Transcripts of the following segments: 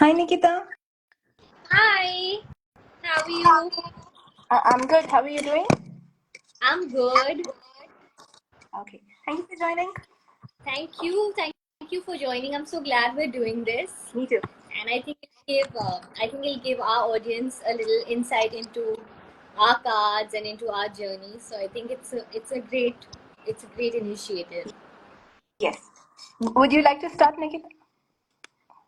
Hi, Nikita. Hi, how are you? I'm good. How are you doing? I'm good. Okay. Thank you for joining. Thank you. Thank you for joining. I'm so glad we're doing this. Me too. And I think it'll give our audience a little insight into our cards and into our journey. So I think it's a great initiative. Yes. Would you like to start, Nikita?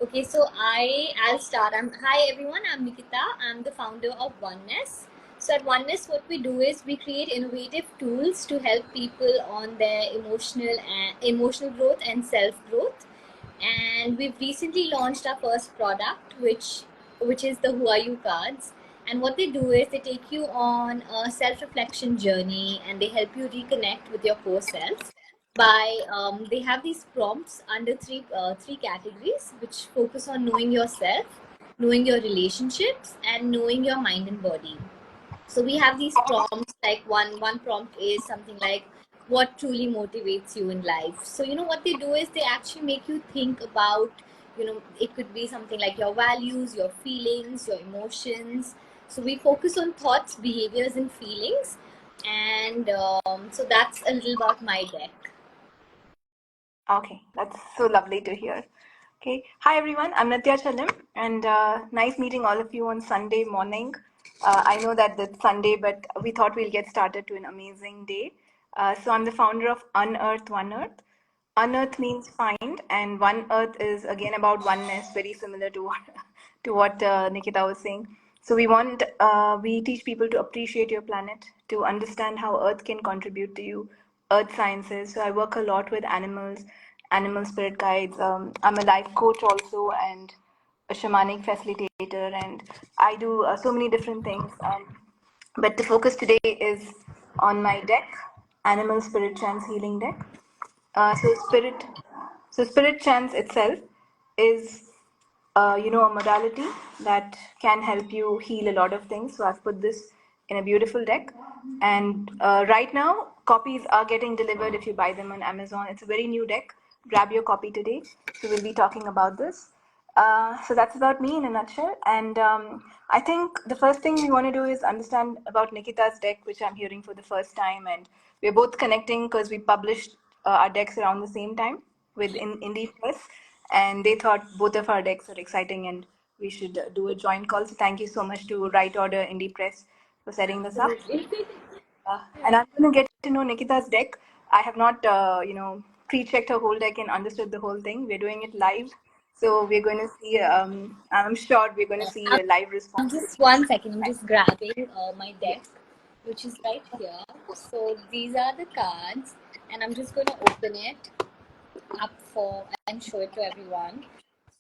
Okay, so I'll start. Hi everyone. I'm Nikita. I'm the founder of Oneness. So at Oneness, what we do is we create innovative tools to help people on their emotional growth and self growth. And we've recently launched our first product, which is the Who Are You cards. And what they do is they take you on a self reflection journey and they help you reconnect with your core self by they have these prompts under three categories which focus on knowing yourself, knowing your relationships, and knowing your mind and body. So we have these prompts, like one prompt is something like what truly motivates you in life. So what they do is they actually make you think about, it could be something like your values, your feelings, your emotions. So we focus on thoughts, behaviors, and feelings. And so that's a little about my deck. Okay, that's so lovely to hear. Okay. Hi, everyone. I'm Natya Chalim, and nice meeting all of you on Sunday morning. I know that it's Sunday, but we thought we'll get started to an amazing day. So I'm the founder of Unearth One Earth. Unearth means find, and One Earth is again about oneness, very similar to what Nikita was saying. So we teach people to appreciate your planet, to understand how Earth can contribute to you, Earth sciences. So I work a lot with animals, animal spirit guides. I'm a life coach also, and a shamanic facilitator, and I do so many different things. But the focus today is on my deck, Animal Spirit Chance Healing Deck. Uh, so spirit, so spirit chants itself is, a modality that can help you heal a lot of things. So I've put this in a beautiful deck, and right now copies are getting delivered if you buy them on Amazon. It's a very new deck. Grab your copy today. So we'll be talking about this. So that's about me in a nutshell. And I think the first thing we want to do is understand about Nikita's deck, which I'm hearing for the first time. And we're both connecting because we published our decks around the same time with Indie Press. And they thought both of our decks are exciting and we should do a joint call. So thank you so much to Right Order Indie Press for setting this up. Absolutely. And I'm going to get to know Nikita's deck. I have not, pre-checked her whole deck and understood the whole thing. We're doing it live, so we're going to see. I'm sure we're going to see a live I'm response. just one second. I'm just grabbing my deck, which is right here. So these are the cards, and I'm just going to open it up for and show it to everyone.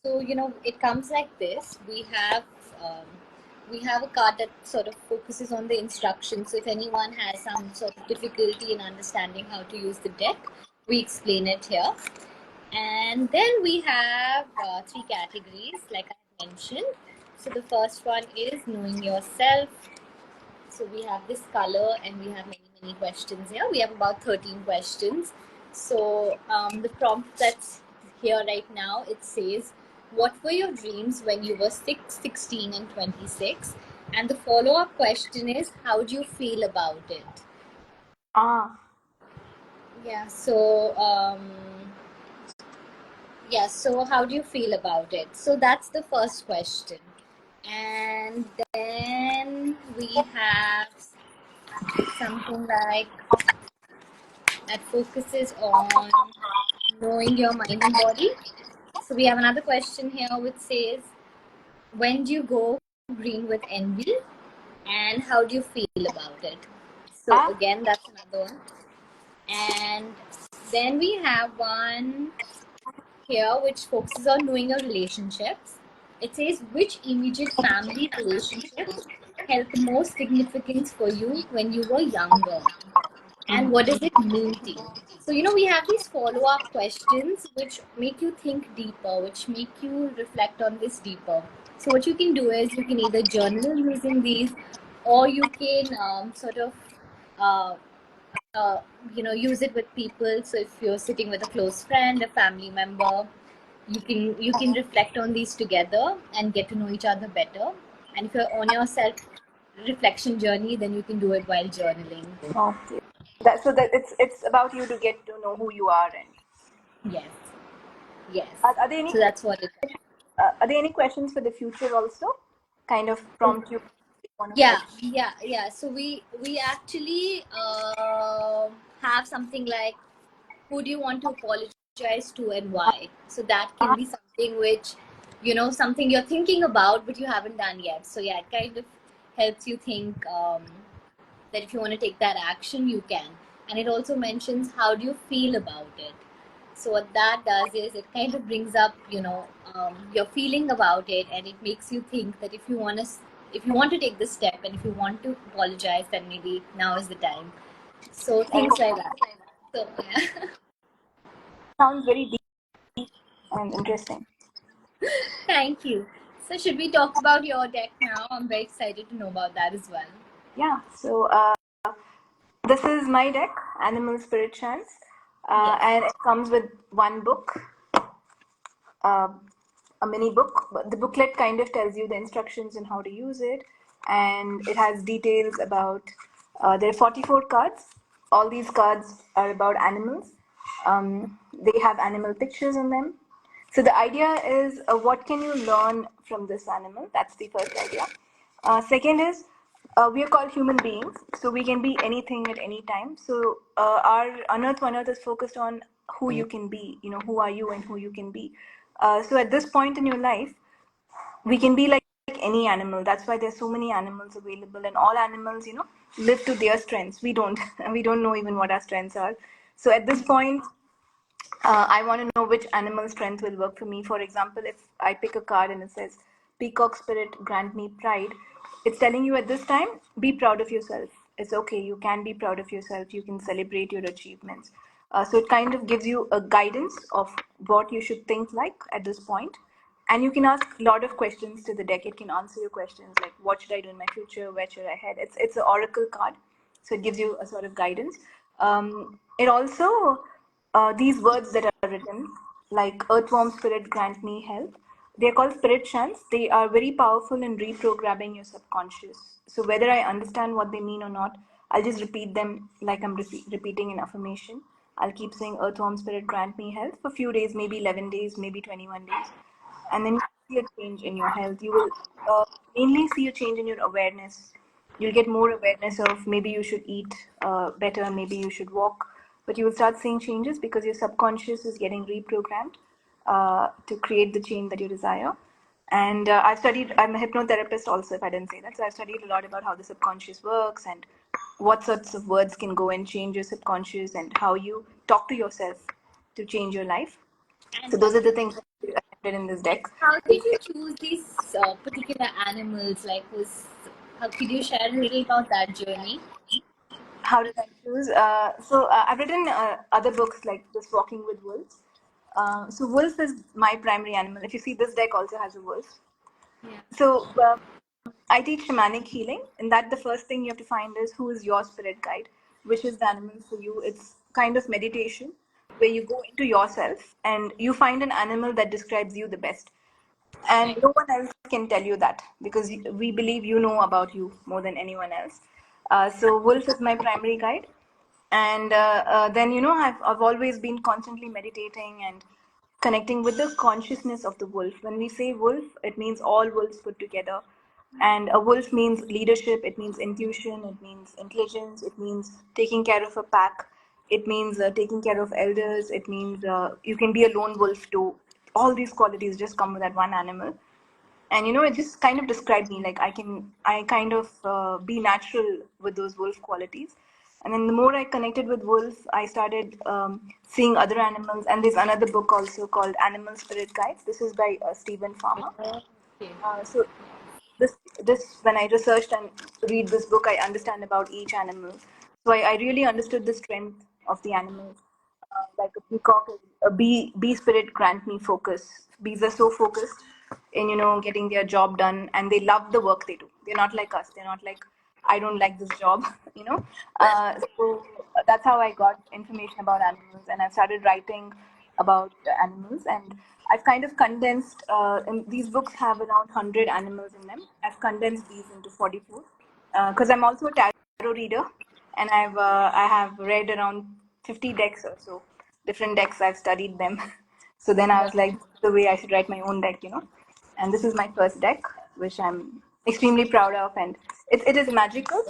So it comes like this. Um, we have a card that sort of focuses on the instructions. So if anyone has some sort of difficulty in understanding how to use the deck, we explain it here. And then we have three categories, like I mentioned. So the first one is knowing yourself. So we have this color, and we have many questions here. We have about 13 questions. So the prompt that's here right now, it says, what were your dreams when you were 6, 16, and 26? And the follow-up question is, how do you feel about it? Ah, Yeah, so how do you feel about it? So that's the first question. And then we have something like that focuses on knowing your mind and body. So we have another question here which says, when do you go green with envy and how do you feel about it? So ah, again, that's another one. And then we have one here which focuses on knowing your relationships. It says, which immediate family relationships held the most significance for you when you were younger? And what does it mean to you? So we have these follow-up questions which make you think deeper, which make you reflect on this deeper. So what you can do is you can either journal using these, or you can sort of uh, use it with people. So if you're sitting with a close friend, a family member, you can reflect on these together and get to know each other better. And if you're on your self reflection journey, then you can do it while journaling. Okay. So that it's about you to get to know who you are. And Yes, yes. are there any So that's what it is. are there any questions for the future also? Kind of prompt you on a Yeah, question. yeah. So we actually have something like, who do you want to apologize to and why? So that can be something which, something you're thinking about but you haven't done yet. So yeah, it kind of helps you think that if you want to take that action, you can. And it also mentions how do you feel about it. So what that does is it kind of brings up, your feeling about it, and it makes you think that if you want to take this step and if you want to apologize, then maybe now is the time. So things like that. So yeah. Sounds very deep and interesting. Thank you. So should we talk about your deck now? I'm very excited to know about that as well. Yeah. So this is my deck, Animal Spirit Chants, Yes. and it comes with one book, uh, a mini book. The booklet kind of tells you the instructions and how to use it, and it has details about. There are 44 cards. All these cards are about animals. They have animal pictures in them. So the idea is, what can you learn from this animal? That's the first idea. Second is, we are called human beings, so we can be anything at any time. So our Unearth One Earth is focused on who you can be. Who are you and who you can be. So at this point in your life, we can be like any animal. That's why there's so many animals available, and all animals, live to their strengths. We don't. We don't know even what our strengths are. So at this point, I want to know which animal strength will work for me. For example, if I pick a card and it says Peacock Spirit, grant me pride, it's telling you at this time, be proud of yourself. It's okay. You can be proud of yourself. You can celebrate your achievements. So it kind of gives you a guidance of what you should think like at this point. And you can ask a lot of questions to the deck. It can answer your questions like, what should I do in my future? Where should I head? It's an oracle card, so it gives you a sort of guidance. It also these words that are written, like Earthworm Spirit, grant me help. They're called spirit chants. They are very powerful in reprogramming your subconscious. So whether I understand what they mean or not, I'll just repeat them like I'm repeating an affirmation. I'll keep saying Earthworm Spirit, grant me health for a few days, maybe 11 days, maybe 21 days. And then you see a change in your health. You will mainly see a change in your awareness. You'll get more awareness of maybe you should eat better, maybe you should walk, but you will start seeing changes because your subconscious is getting reprogrammed to create the change that you desire. And I'm a hypnotherapist also, if I didn't say that. So I've studied a lot about how the subconscious works and what sorts of words can go and change your subconscious and how you talk to yourself to change your life. So And those are the things that I attempted in this deck. how did you choose these particular animals? How could you share a little about that journey? How did I choose? So I've written other books like this, Walking with Wolves. So wolf is my primary animal. If you see, this deck also has a wolf. Yeah. So I teach shamanic healing. In that, the first thing you have to find is who is your spirit guide, which is the animal for you. It's kind of meditation where you go into yourself and you find an animal that describes you the best. And Right. no one else can tell you that because we believe you know about you more than anyone else. So wolf is my primary guide, and then I've always been constantly meditating and connecting with the consciousness of the wolf. When we say wolf, it means all wolves put together. And a wolf means leadership, it means intuition, it means intelligence, it means taking care of a pack, it means taking care of elders, it means you can be a lone wolf too. All these qualities just come with that one animal. And it just kind of described me, like I kind of be natural with those wolf qualities. And then the more I connected with wolf, I started seeing other animals. And there's another book also called Animal Spirit Guides. This is by Stephen Farmer. Okay. So this when I researched and read this book, I understand about each animal. So I really understood the strength of the animals. Like a peacock, a bee spirit grant me focus. Bees are so focused in getting their job done, and they love the work they do. They're not like us. They're not like, I don't like this job. you know. So that's how I got information about animals, and I started writing about animals, and I've kind of condensed. And these books have around 100 animals in them. I've condensed these into 44 because I'm also a tarot reader, and I have read around 50 decks or so, different decks. I've studied them. So then I was Wow. like, this is the way I should write my own deck, And this is my first deck, which I'm extremely proud of, and it is magical.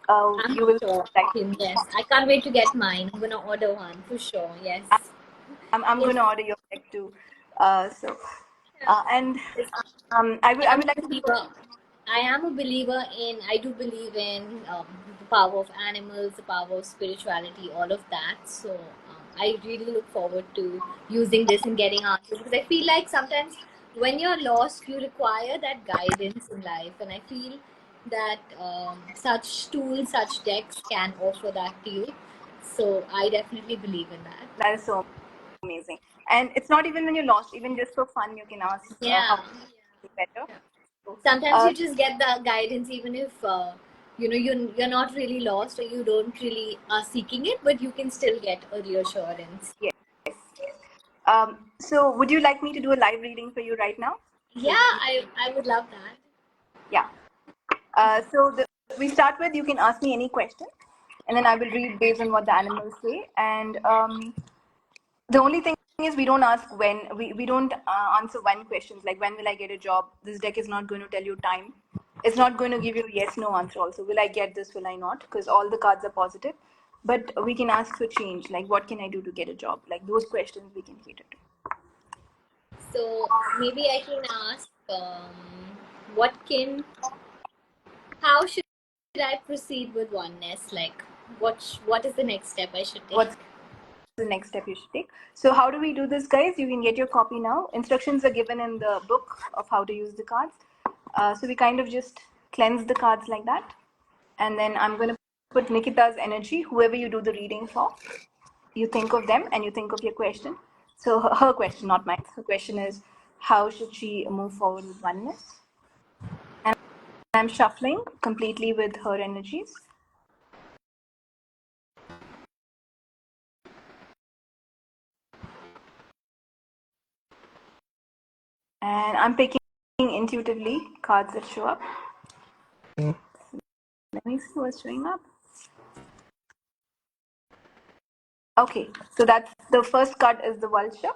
I'm You will sure. like. Yes, I can't wait to get mine. I'm gonna order one for sure. Yes. I'm Yes. gonna order your deck too. So Yeah. and Yes. I I'm would like a to believer. I am a believer in. I do believe in the power of animals, the power of spirituality, all of that. So I really look forward to using this and getting answers because I feel like sometimes when you're lost, you require that guidance in life, and I feel that such tools, such decks can offer that to you. So I definitely believe in that. that is so amazing. And it's not even when you're lost, even just for fun, you can ask how Yeah. to do better. So, Sometimes you just get the guidance even if you're not really lost or you don't really are seeking it, but you can still get a reassurance. yes. So would you like me to do a live reading for you right now? Yeah, So I would love that. yeah. We start with you can ask me any question, and then I will read based on what the animals say. And the only thing is we don't ask when we don't answer when questions like when will I get a job. This deck is not going to tell you time. It's not going to give you a yes no answer also. Will I get this, will I not, because all the cards are positive. But we can ask for change, like what can I do to get a job, like those questions we can cater to. So maybe I can ask, what can, how should I proceed with oneness? Like, what is the next step I should take? What's the next step you should take? So how do we do this, guys? You can get your copy now. Instructions are given in the book of how to use the cards. So we kind of just cleanse the cards like that, and then I'm going to put Nikita's energy, whoever you do the reading for. You think of them and you think of your question. So her question, not mine. Her question is, how should she move forward with oneness? And I'm shuffling completely with her energies. And I'm picking intuitively cards that show up. Let me see what's showing up. Okay, so that's the first card is the vulture.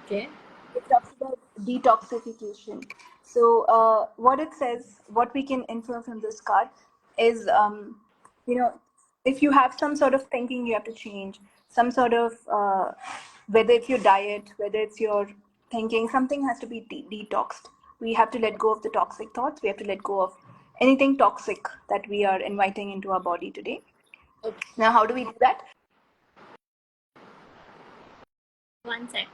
Okay. It talks about detoxification. So, what it says, what we can infer from this card is, you know, if you have some sort of thinking you have to change, some sort of, whether it's your diet, whether it's your thinking, something has to be detoxed. We have to let go of the toxic thoughts. We have to let go of anything toxic that we are inviting into our body today. Okay. Now, how do we do that? One sec.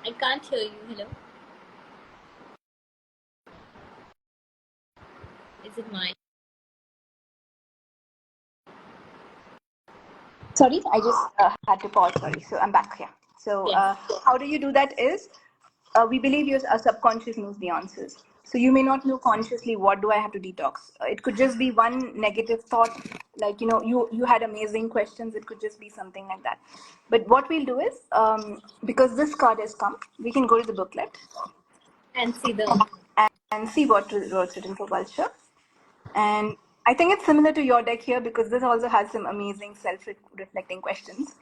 I can't hear you. Hello. Is it mine? Sorry, I just had to pause. Sorry, so I'm back here. So, Yes. how do you do that? Is we believe your subconscious knows the answers. So you may not know consciously what do I have to detox. It could just be one negative thought, like you had amazing questions. It could just be something like that. But what we'll do is, because this card has come, we can go to the booklet And see the. and see what's written for vulture. And I think it's similar to your deck here because this also has some amazing self-reflecting questions.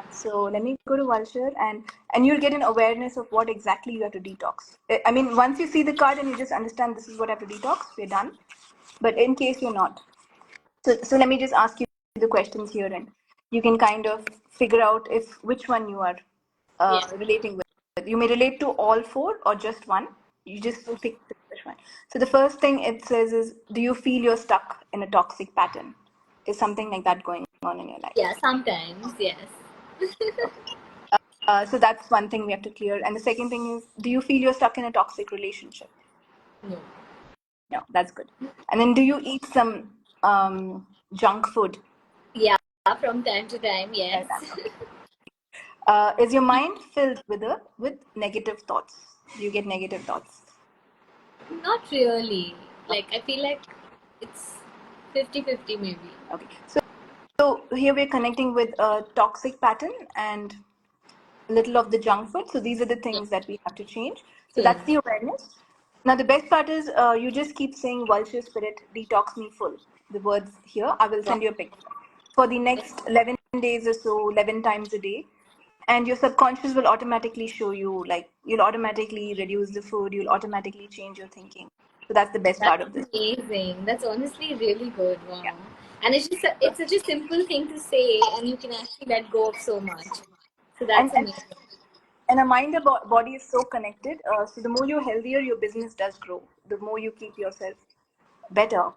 So let me go to Vulture and you'll get an awareness of what exactly you have to detox. I mean, once you see the card and you just understand this is what I have to detox, we're done. But in case you're not, so let me just ask you the questions here, and you can kind of figure out if which one you are Yeah. relating with. You may relate to all four or just one. You just pick which one. So the first thing it says is, do you feel you're stuck in a toxic pattern? Is something like that going on in your life? Yeah. Sometimes. Yes. So that's one thing we have to clear. And the second thing is, do you feel you're stuck in a toxic relationship? No. No, that's good. And then, do you eat some junk food? Yeah. From time to time. Right. Yes. Okay. Is your mind filled with negative thoughts? Do you get negative thoughts? Not really. Like I feel like it's 50-50 maybe. Okay. So here we're connecting with a toxic pattern and little of the junk food. So these are the things that we have to change. So Change. that's the awareness. Now the best part is you just keep saying vulture spirit detox me full. The words here. I will send you a picture for the next 11 days or so, 11 times a day. And your subconscious will automatically show you, like, you'll automatically reduce the food, you'll automatically change your thinking. So that's the best part That's of this. amazing. That's honestly really good. Wow. Yeah. And it's such a simple thing to say, and you can actually let go of so much. So that's And amazing. and a mind and body is so connected. So the more you're healthier, your business does grow. The more you keep yourself better,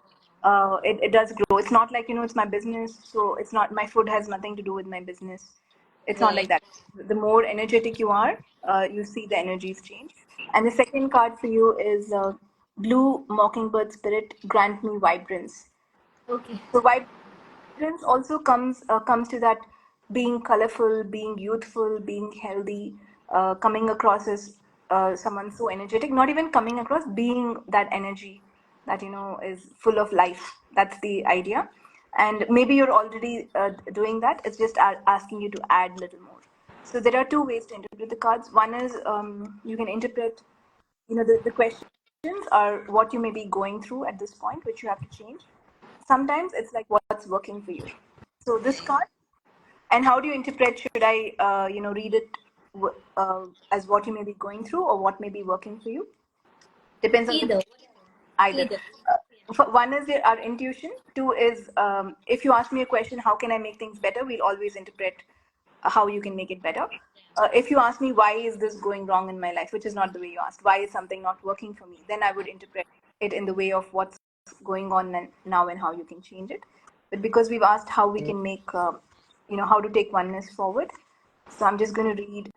it does grow. It's not like, it's my business, so it's not, my food has nothing to do with my business. It's not like Right. that. The more energetic you are, you see the energies change. And the second card for you is blue mockingbird spirit, grant me vibrance. Okay. So vibrance also comes to that being colorful, being youthful, being healthy, coming across as someone so energetic. Not even coming across, being that energy that is full of life. That's the idea. And maybe you're already doing that. It's just asking you to add a little more. So there are two ways to interpret the cards. One is you can interpret, the questions are what you may be going through at this point, which you have to change. Sometimes it's like what's working for you. So this card, and how do you interpret? Should I, read it as what you may be going through or what may be working for you? Depends on the Either. either. Either. One is our intuition. Two is if you ask me a question, how can I make things better? We'll always interpret how you can make it better. If you ask me why is this going wrong in my life, which is not the way you asked, why is something not working for me, then I would interpret it in the way of what's going on now and how you can change it. But because we've asked how we can make, how to take oneness forward, so I'm just going to read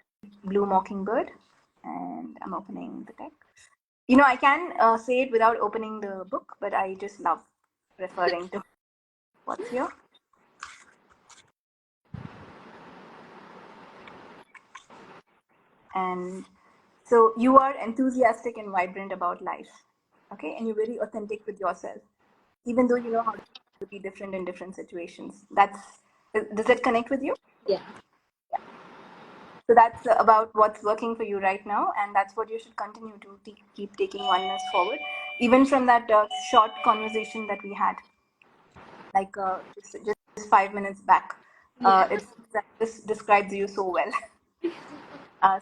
Blue Mockingbird, and I'm opening the deck. I can say it without opening the book, but I just love referring to what's here. And so you are enthusiastic and vibrant about life, okay? And you're very authentic with yourself, even though you know how to be different in different situations. Does that connect with you? Yeah. So that's about what's working for you right now, and that's what you should continue to keep taking oneness forward, even from that short conversation that we had, like just 5 minutes back. Yeah. This describes you so well. Uh,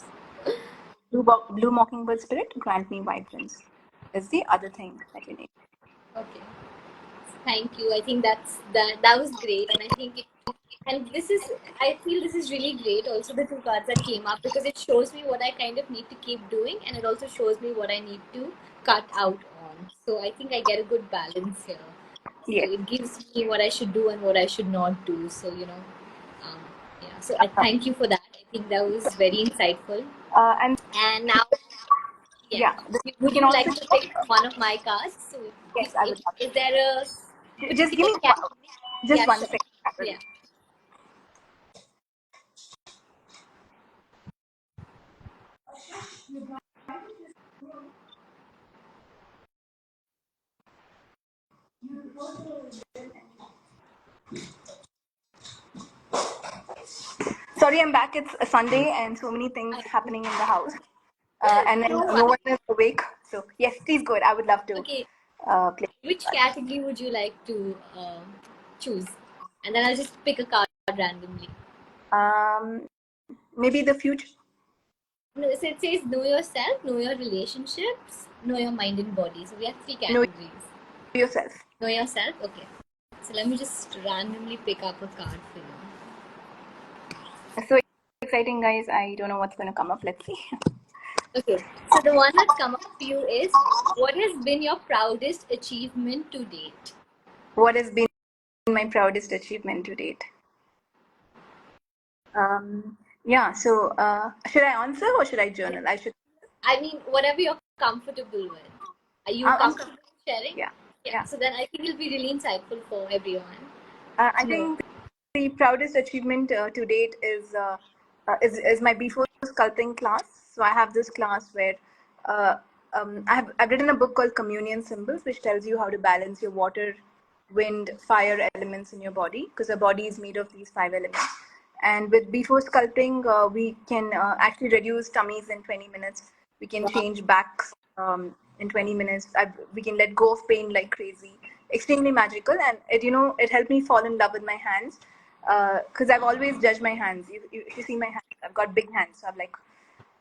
Blue Mockingbird spirit, grant me vibrance is the other thing that you need. Okay. Thank you. I think that was great, and I think and I feel this is really great. Also, the two cards that came up, because it shows me what I kind of need to keep doing, and it also shows me what I need to cut out on. So I think I get a good balance here. So Yes. it gives me what I should do and what I should not do. So um, yeah. So I thank you for that. I think that was very insightful. And And now, yeah, yeah, we would can you also like to pick one of my cards? So, yes, I would love is there a to. Just give particular me category? just Yeah, one sure. second. Yeah. Sorry, I'm back. It's a Sunday and so many things happening in the house, and then No no worries. one is awake. So yes, please go ahead. I would love to Okay. play. Which category would you like to choose? And then I'll just pick a card randomly. Um, Maybe the future. No, so it says know yourself, know your relationships, know your mind and body. So we have three Know categories. yourself. Know yourself. Okay. So let me just randomly pick up a card for you. So exciting, guys. I don't know what's going to come up. Let's see. Okay. So the one that's come up for you is, what has been your proudest achievement to date? What has been my proudest achievement to date? Yeah. So should I answer or should I journal? I should. I mean, whatever you're comfortable with. Are you I'm comfortable sharing? yeah. Yeah. Yeah. So then I think it'll be really insightful for everyone I to know. think the proudest achievement to date is my before sculpting class. So I have this class where uh, I've written a book called Communion Symbols, which tells you how to balance your water, wind, fire elements in your body, because our body is made of these 5 elements. And with B4 sculpting, we can actually reduce tummies in 20 minutes. We can change backs in 20 minutes. We can let go of pain like crazy. Extremely magical, and it helped me fall in love with my hands, because I've always judged my hands. If you see my hands, I've got big hands. So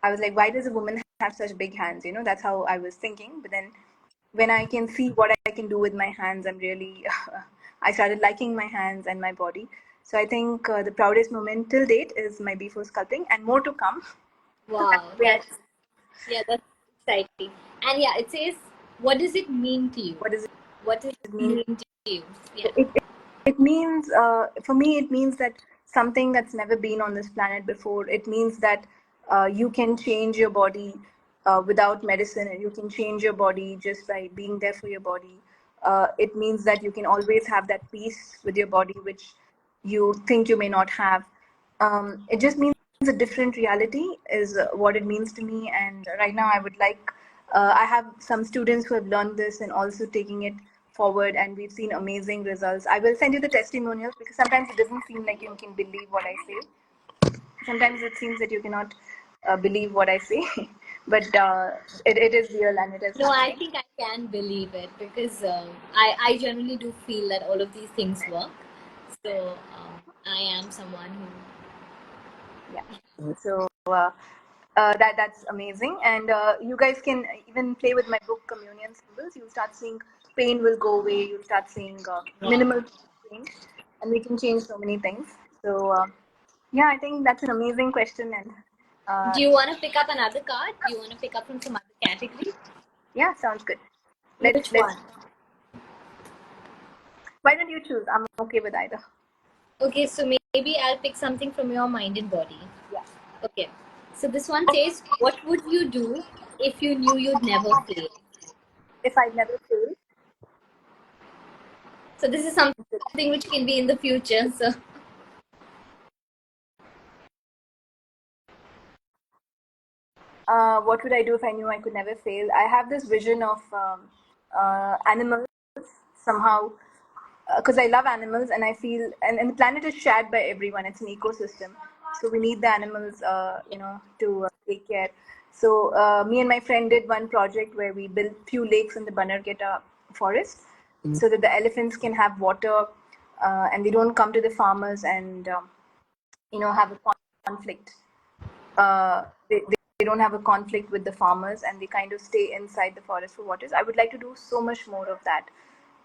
I was like, why does a woman have such big hands? That's how I was thinking. But then when I can see what I can do with my hands, I'm really, I started liking my hands and my body. So I think the proudest moment till date is my B4 sculpting, and more to come. Wow, that's exciting. And yeah, it says, what does it mean to you? What does What does it it mean? mean to you? Yeah. It means, for me, it means that something that's never been on this planet before. It means that you can change your body without medicine, and you can change your body just by being there for your body. It means that you can always have that peace with your body, which you think you may not have. It just means a different reality is what it means to me. And right now, I have some students who have learned this and also taking it forward, and we've seen amazing results. I will send you the testimonials, because sometimes it doesn't seem like you can believe what I say. Sometimes it seems that you cannot believe what I say, but it is real and it is No, I happening. think I can believe it, because I generally do feel that all of these things work. So I am someone who. Yeah. So that's amazing, and you guys can even play with my book Communion Symbols. You'll start seeing pain will go away. You'll start seeing minimal pain, and we can change so many things. So yeah, I think that's an amazing question. And Do you want to pick up another card? Do you want to pick up from some other category? yeah, sounds good. Which Let's. one? Why don't you choose? I'm okay with either. Okay, so maybe I'll pick something from your mind and body. Yeah. Okay. So this one says, what would you do if you knew you'd never fail? If I never fail. So this is something which can be in the future. So What would I do if I knew I could never fail? I have this vision of animals somehow, because I love animals, and I feel, and the planet is shared by everyone. It's an ecosystem, so we need the animals, to take care. So me and my friend did one project where we built few lakes in the Bannerghatta forest, so that the elephants can have water, and they don't come to the farmers and have a conflict. They don't have a conflict with the farmers, and they kind of stay inside the forest for waters. I would like to do so much more of that.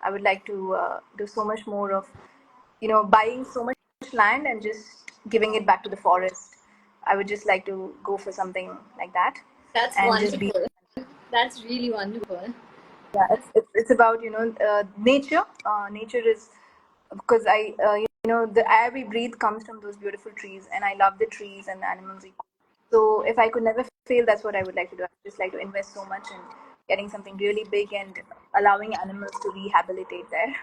I would like to do so much more of buying so much land and just giving it back to the forest. I would just like to go for something like that, that's and just be. wonderful. That's really wonderful. Yeah, it's about nature. Nature is, because I the air we breathe comes from those beautiful trees, and I love the trees and the animals. So if I could never fail, that's what I would like to do. I would just like to invest so much in getting something really big and allowing animals to rehabilitate there.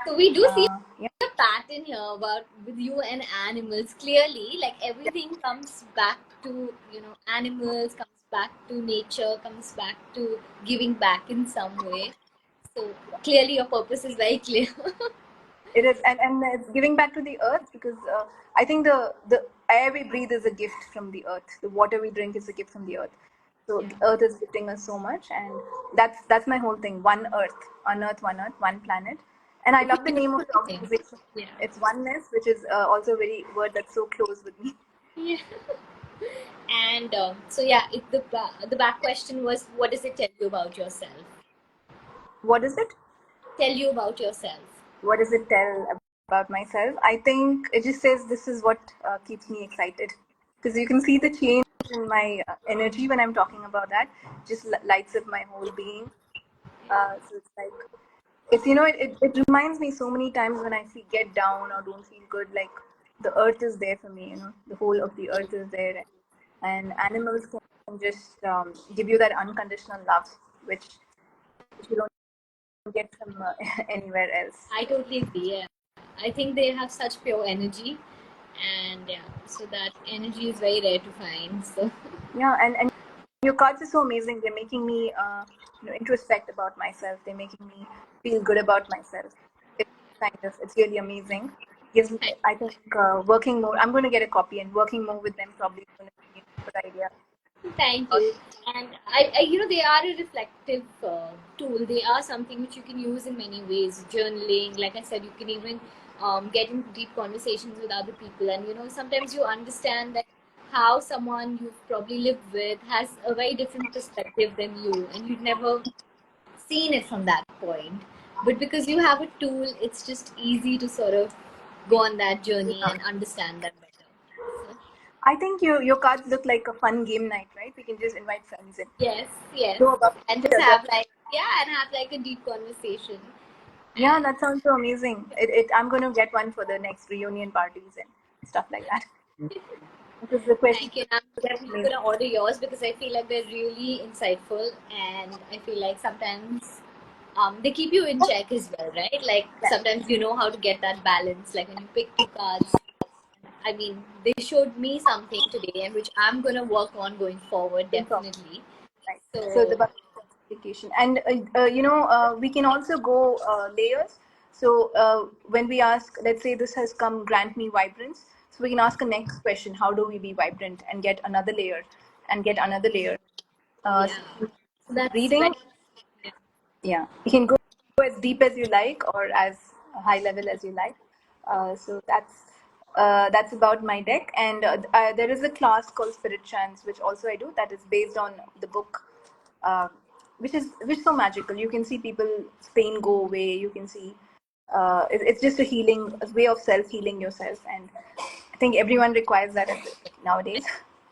So we do see Yeah. a pattern here about with you and animals. Clearly, like everything comes back to animals, comes back to nature, comes back to giving back in some way. So clearly, your purpose is very clear. It is, and it's giving back to the earth, because I think the air we breathe is a gift from the earth. The water we drink is a gift from the earth. So the earth is gifting us so much, and that's my whole thing. One earth, one planet. And I love the name of the Thing. organization. Yeah. It's oneness, which is also a very word that's so close with me. Yeah. And so yeah, the back question was, what does it tell you about yourself? What is it? Tell you about yourself. What does it tell about myself? I think it just says this is what keeps me excited, because you can see the change in my energy when I'm talking about that. Just lights up my whole being. So it's like it reminds me so many times when I get down or don't feel good. Like the earth is there for me. The whole of the earth is there, and animals can just give you that unconditional love, which you don't get from anywhere else. I totally agree. Yeah. I think they have such pure energy, and yeah, so that energy is very rare to find. So Yeah, and your cards are so amazing. They're making me introspect about myself. They're making me feel good about myself. kind of. It's really amazing. Gives me, I think, working more. I'm going to get a copy, and working more with them probably is going to be a good idea. Thank you. And they are a reflective tool. They are something which you can use in many ways. Journaling, like I said, you can even get into deep conversations with other people. And sometimes you understand that how someone you've probably lived with has a very different perspective than you, and you've never seen it from that point. But because you have a tool, it's just easy to sort of go on that journey and understand them better. So, I think your cards look like a fun game night, right? We can just invite friends in. yes, Go about and each just other. have like a deep conversation. Yeah, that sounds so amazing. I'm going to get one for the next reunion parties and stuff like that. Because the question Thank you. I'm definitely gonna order yours because I feel like they're really insightful, and I feel like sometimes they keep you in check as well, right? Like sometimes you know how to get that balance. Like when you pick two cards, I mean, they showed me something today, and which I'm gonna work on going forward, definitely. Right. So So the application, and we can also go layers. So when we ask, let's say this has come, grant me vibrance. So we can ask a next question: how do we be vibrant? And get another layer, and get another layer. yeah, So so that's reading, very yeah. yeah, you can go as deep as you like or as high level as you like. So that's about my deck, and there is a class called Spirit Chants, which also I do. That is based on the book, uh, which is so magical. You can see people's pain go away. You can see it's just a healing, a way of self healing yourself, and I think everyone requires that nowadays.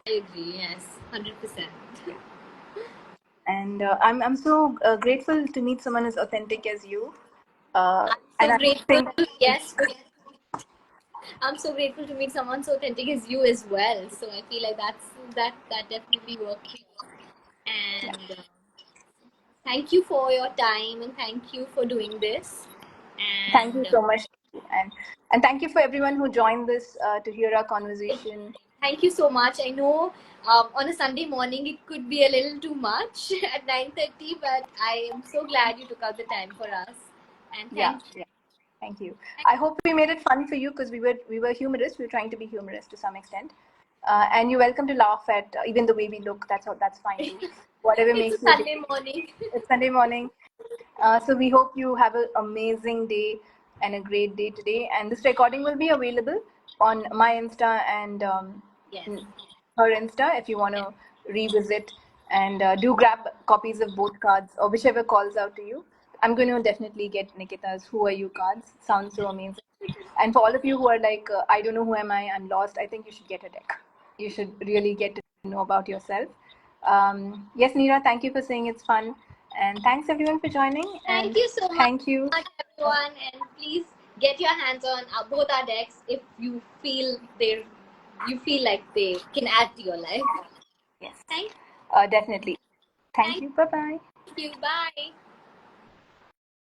I agree. Yes, 100%. And I'm so grateful to meet someone as authentic as you. I'm And so I grateful. think Yes, I'm so grateful to meet someone so authentic as you as well. So I feel like that definitely worked here. And thank you for your time, and thank you for doing this. thank you And so much, and thank you for everyone who joined this to hear our conversation. thank you so much. I know on a Sunday morning it could be a little too much at 9:30, but I am so glad you took out the time for us. And Yeah, thank you. yeah. Thank you. I hope we made it fun for you because we were humorous. We were trying to be humorous to some extent, and you're welcome to laugh at even the way we look. That's fine too. Whatever It's a makes you. Sunday morning. It's Sunday morning. So we hope you have an amazing day and a great day today. And this recording will be available on my Insta and Yes. her Insta if you want to revisit. And do grab copies of both cards or whichever calls out to you. I'm going to definitely get Nikita's Who Are You cards. Sounds so amazing. And for all of you who are like, I don't know who am I, I'm lost, I think you should get a deck. You should really get to know about yourself. Yes, Neera, thank you for saying it's fun. And thanks everyone for joining. Thank And you so much, thank you. everyone, and please get your hands on both our decks if you feel like they can add to your life. Yes, Thank definitely. Thank you. Bye bye. you. Bye.